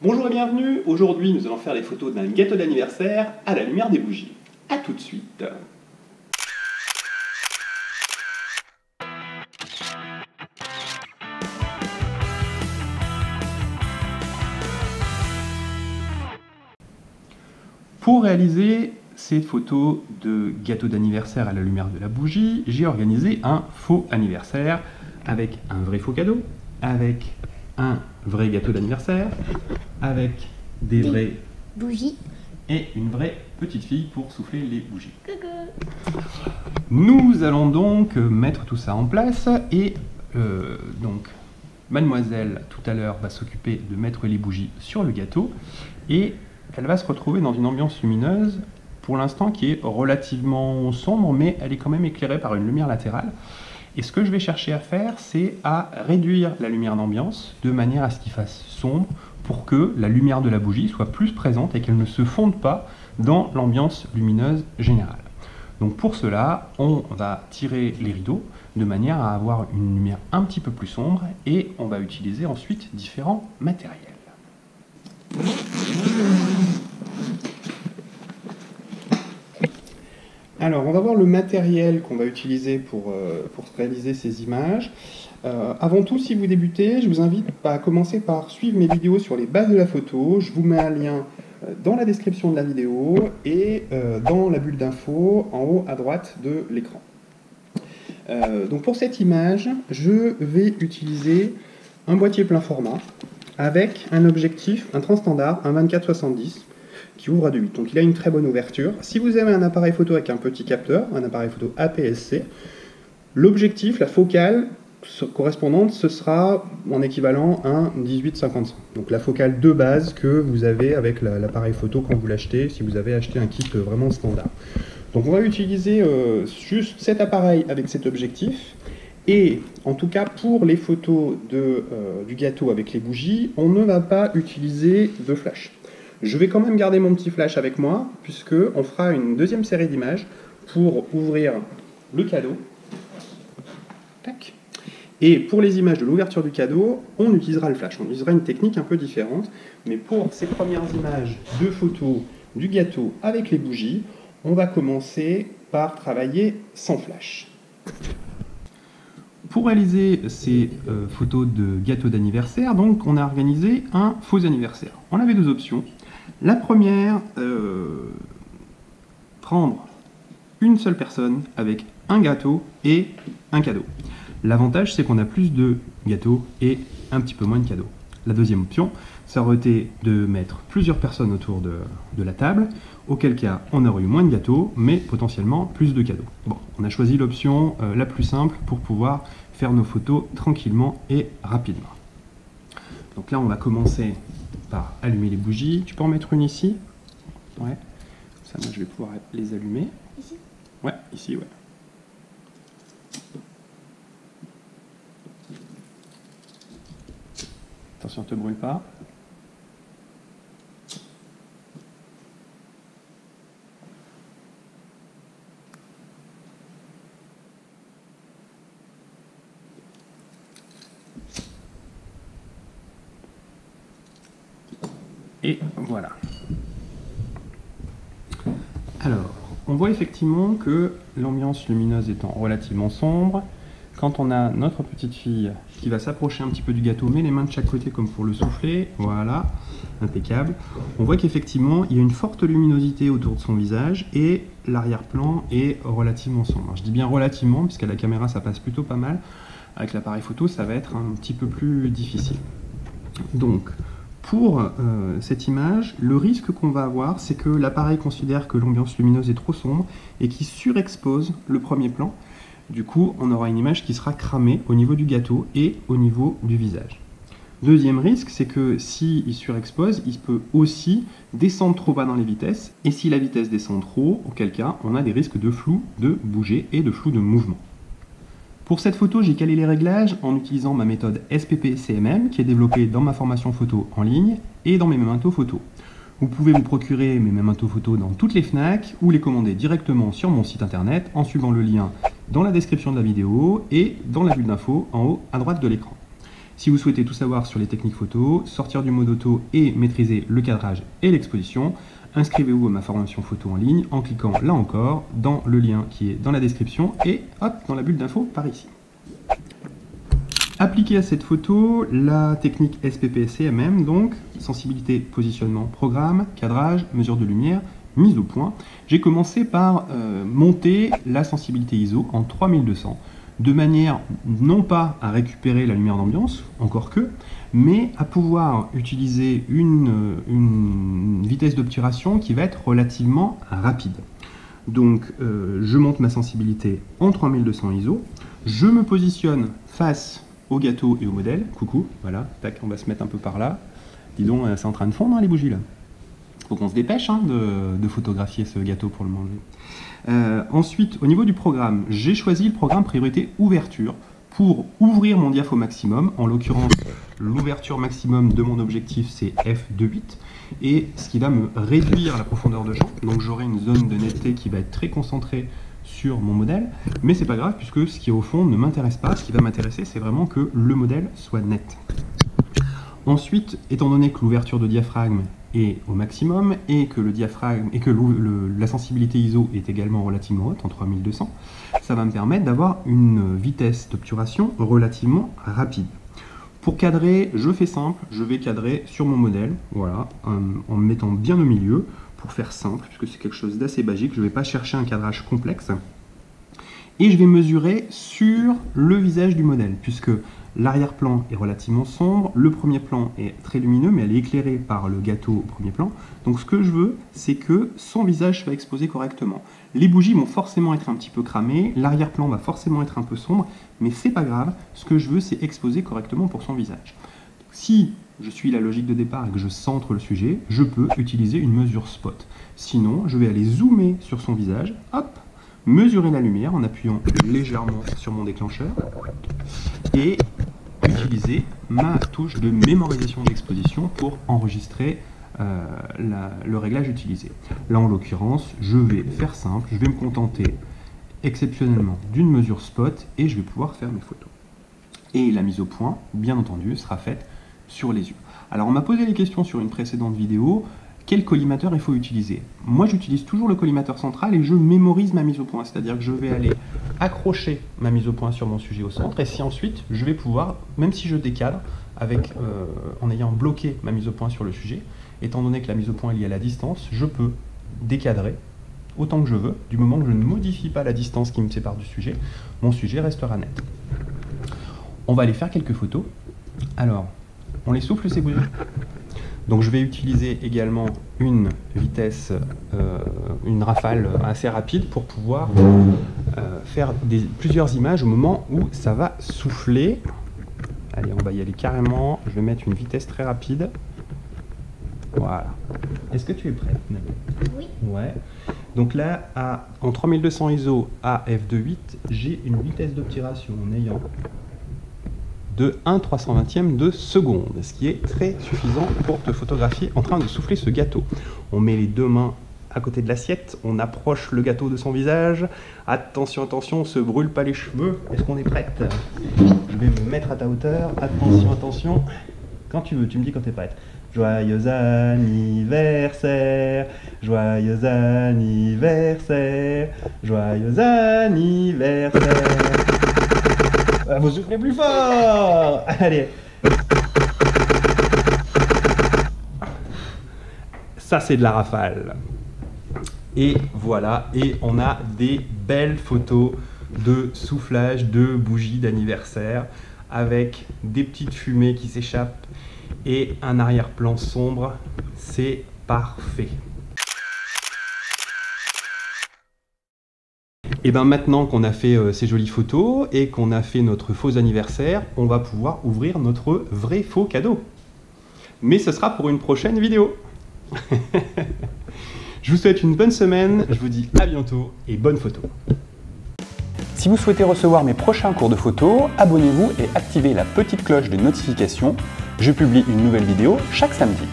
Bonjour et bienvenue, aujourd'hui nous allons faire les photos d'un gâteau d'anniversaire à la lumière des bougies. A tout de suite. Pour réaliser ces photos de gâteau d'anniversaire à la lumière de la bougie, j'ai organisé un faux anniversaire avec un vrai faux cadeau, avec un vrai gâteau d'anniversaire, avec des vraies bougies et une vraie petite fille pour souffler les bougies. Coucou. Nous allons donc mettre tout ça en place et donc mademoiselle tout à l'heure va s'occuper de mettre les bougies sur le gâteau et elle va se retrouver dans une ambiance lumineuse pour l'instant qui est relativement sombre, mais elle est quand même éclairée par une lumière latérale. Et ce que je vais chercher à faire, c'est à réduire la lumière d'ambiance de manière à ce qu'il fasse sombre pour que la lumière de la bougie soit plus présente et qu'elle ne se fonde pas dans l'ambiance lumineuse générale. Donc pour cela, on va tirer les rideaux de manière à avoir une lumière un petit peu plus sombre et on va utiliser ensuite différents matériels. Alors, on va voir le matériel qu'on va utiliser pour réaliser ces images. Avant tout, si vous débutez, je vous invite à commencer par suivre mes vidéos sur les bases de la photo. Je vous mets un lien dans la description de la vidéo et dans la bulle d'infos en haut à droite de l'écran. Donc pour cette image, je vais utiliser un boîtier plein format avec un objectif, un transstandard, un 24-70 qui ouvre à 2.8. Donc il a une très bonne ouverture. Si vous avez un appareil photo avec un petit capteur, un appareil photo APS-C, l'objectif, la focale correspondante, ce sera en équivalent un 18-55. Donc la focale de base que vous avez avec l'appareil photo quand vous l'achetez, si vous avez acheté un kit vraiment standard. Donc on va utiliser juste cet appareil avec cet objectif. Et en tout cas pour les photos du gâteau avec les bougies, on ne va pas utiliser de flash. Je vais quand même garder mon petit flash avec moi, puisque on fera une deuxième série d'images pour ouvrir le cadeau. Tac. Et pour les images de l'ouverture du cadeau, on utilisera le flash. On utilisera une technique un peu différente. Mais pour ces premières images de photos du gâteau avec les bougies, on va commencer par travailler sans flash. Pour réaliser ces photos de gâteau d'anniversaire, donc on a organisé un faux anniversaire. On avait deux options. La première, prendre une seule personne avec un gâteau et un cadeau. L'avantage, c'est qu'on a plus de gâteaux et un petit peu moins de cadeaux. La deuxième option, ça aurait été de mettre plusieurs personnes autour de la table, auquel cas on aurait eu moins de gâteaux, mais potentiellement plus de cadeaux. Bon, on a choisi l'option la plus simple pour pouvoir faire nos photos tranquillement et rapidement. Donc là, on va commencer par allumer les bougies. Tu peux en mettre une ici? Ouais. Ça, moi, je vais pouvoir les allumer. Ici? Ouais, ici, ouais. Attention, ne te brûle pas. Et voilà. Alors, on voit effectivement que l'ambiance lumineuse étant relativement sombre, quand on a notre petite fille qui va s'approcher un petit peu du gâteau, met les mains de chaque côté comme pour le souffler, voilà, impeccable, on voit qu'effectivement il y a une forte luminosité autour de son visage et l'arrière-plan est relativement sombre. Alors, je dis bien relativement, puisqu'à la caméra ça passe plutôt pas mal, avec l'appareil photo ça va être un petit peu plus difficile. Donc, pour cette image, le risque qu'on va avoir, c'est que l'appareil considère que l'ambiance lumineuse est trop sombre et qu'il surexpose le premier plan. Du coup, on aura une image qui sera cramée au niveau du gâteau et au niveau du visage. Deuxième risque, c'est que s'il surexpose, il peut aussi descendre trop bas dans les vitesses. Et si la vitesse descend trop, auquel cas, on a des risques de flou de bouger et de flou de mouvement. Pour cette photo, j'ai calé les réglages en utilisant ma méthode SPP-CMM qui est développée dans ma formation photo en ligne et dans mes Memento photos. Vous pouvez vous procurer mes Memento photos dans toutes les FNAC ou les commander directement sur mon site internet en suivant le lien dans la description de la vidéo et dans la bulle d'infos en haut à droite de l'écran. Si vous souhaitez tout savoir sur les techniques photo, sortir du mode auto et maîtriser le cadrage et l'exposition, inscrivez-vous à ma formation photo en ligne en cliquant là encore dans le lien qui est dans la description et hop, dans la bulle d'infos par ici. Appliquer à cette photo la technique SPPS-CMM, donc sensibilité, positionnement, programme, cadrage, mesure de lumière, mise au point. J'ai commencé par monter la sensibilité ISO en 3200, de manière non pas à récupérer la lumière d'ambiance, encore que, mais à pouvoir utiliser une vitesse d'obturation qui va être relativement rapide. Donc je monte ma sensibilité en 3200 ISO, je me positionne face au gâteau et au modèle, coucou, voilà, tac, on va se mettre un peu par là. Dis donc, c'est en train de fondre hein, les bougies là. Faut qu'on se dépêche hein, de photographier ce gâteau pour le manger. Ensuite, au niveau du programme, j'ai choisi le programme priorité ouverture pour ouvrir mon diaph au maximum. En l'occurrence, l'ouverture maximum de mon objectif c'est f2.8 et ce qui va me réduire la profondeur de champ. Donc j'aurai une zone de netteté qui va être très concentrée sur mon modèle, mais c'est pas grave puisque ce qui est au fond ne m'intéresse pas. Ce qui va m'intéresser, c'est vraiment que le modèle soit net. Ensuite, étant donné que l'ouverture de diaphragme est au maximum et que le diaphragme et que la sensibilité ISO est également relativement haute, en 3200, ça va me permettre d'avoir une vitesse d'obturation relativement rapide. Pour cadrer, je fais simple, je vais cadrer sur mon modèle, voilà, en me mettant bien au milieu, pour faire simple, puisque c'est quelque chose d'assez basique, je ne vais pas chercher un cadrage complexe. Et je vais mesurer sur le visage du modèle, puisque l'arrière-plan est relativement sombre, le premier plan est très lumineux, mais elle est éclairée par le gâteau au premier plan. Donc ce que je veux, c'est que son visage soit exposé correctement. Les bougies vont forcément être un petit peu cramées, l'arrière-plan va forcément être un peu sombre, mais c'est pas grave, ce que je veux, c'est exposer correctement pour son visage. Si je suis la logique de départ et que je centre le sujet, je peux utiliser une mesure spot. Sinon, je vais aller zoomer sur son visage, hop, mesurer la lumière en appuyant légèrement sur mon déclencheur et utiliser ma touche de mémorisation d'exposition pour enregistrer le réglage utilisé. Là, en l'occurrence, je vais faire simple, je vais me contenter exceptionnellement d'une mesure spot et je vais pouvoir faire mes photos. Et la mise au point, bien entendu, sera faite sur les yeux. Alors on m'a posé les questions sur une précédente vidéo, quel collimateur il faut utiliser? Moi j'utilise toujours le collimateur central et je mémorise ma mise au point, c'est-à-dire que je vais aller accrocher ma mise au point sur mon sujet au centre et si ensuite je vais pouvoir, même si je décadre, en ayant bloqué ma mise au point sur le sujet, étant donné que la mise au point est liée à la distance, je peux décadrer autant que je veux, du moment que je ne modifie pas la distance qui me sépare du sujet, mon sujet restera net. On va aller faire quelques photos. Alors, on les souffle ces bougies. Donc je vais utiliser également une vitesse, une rafale assez rapide pour pouvoir faire plusieurs images au moment où ça va souffler. Allez, on va y aller carrément. Je vais mettre une vitesse très rapide. Voilà. Est-ce que tu es prête, Nabil? Oui. Ouais. Donc là, en 3200 ISO à f2.8, j'ai une vitesse d'obturation en ayant de 1/320e de seconde, ce qui est très suffisant pour te photographier en train de souffler ce gâteau. On met les deux mains à côté de l'assiette, on approche le gâteau de son visage. Attention, attention, on se brûle pas les cheveux. Est-ce qu'on est prête? Je vais me mettre à ta hauteur. Attention, attention. Quand tu veux, tu me dis quand tu es prête. Joyeux anniversaire, joyeux anniversaire, joyeux anniversaire. Vous soufflez plus fort. Allez. Ça, c'est de la rafale. Et voilà, et on a des belles photos de soufflage de bougies d'anniversaire avec des petites fumées qui s'échappent et un arrière-plan sombre. C'est parfait. Et bien maintenant qu'on a fait ces jolies photos et qu'on a fait notre faux anniversaire, on va pouvoir ouvrir notre vrai faux cadeau. Mais ce sera pour une prochaine vidéo. Je vous souhaite une bonne semaine, je vous dis à bientôt et bonne photo. Si vous souhaitez recevoir mes prochains cours de photo, abonnez-vous et activez la petite cloche de notification. Je publie une nouvelle vidéo chaque samedi.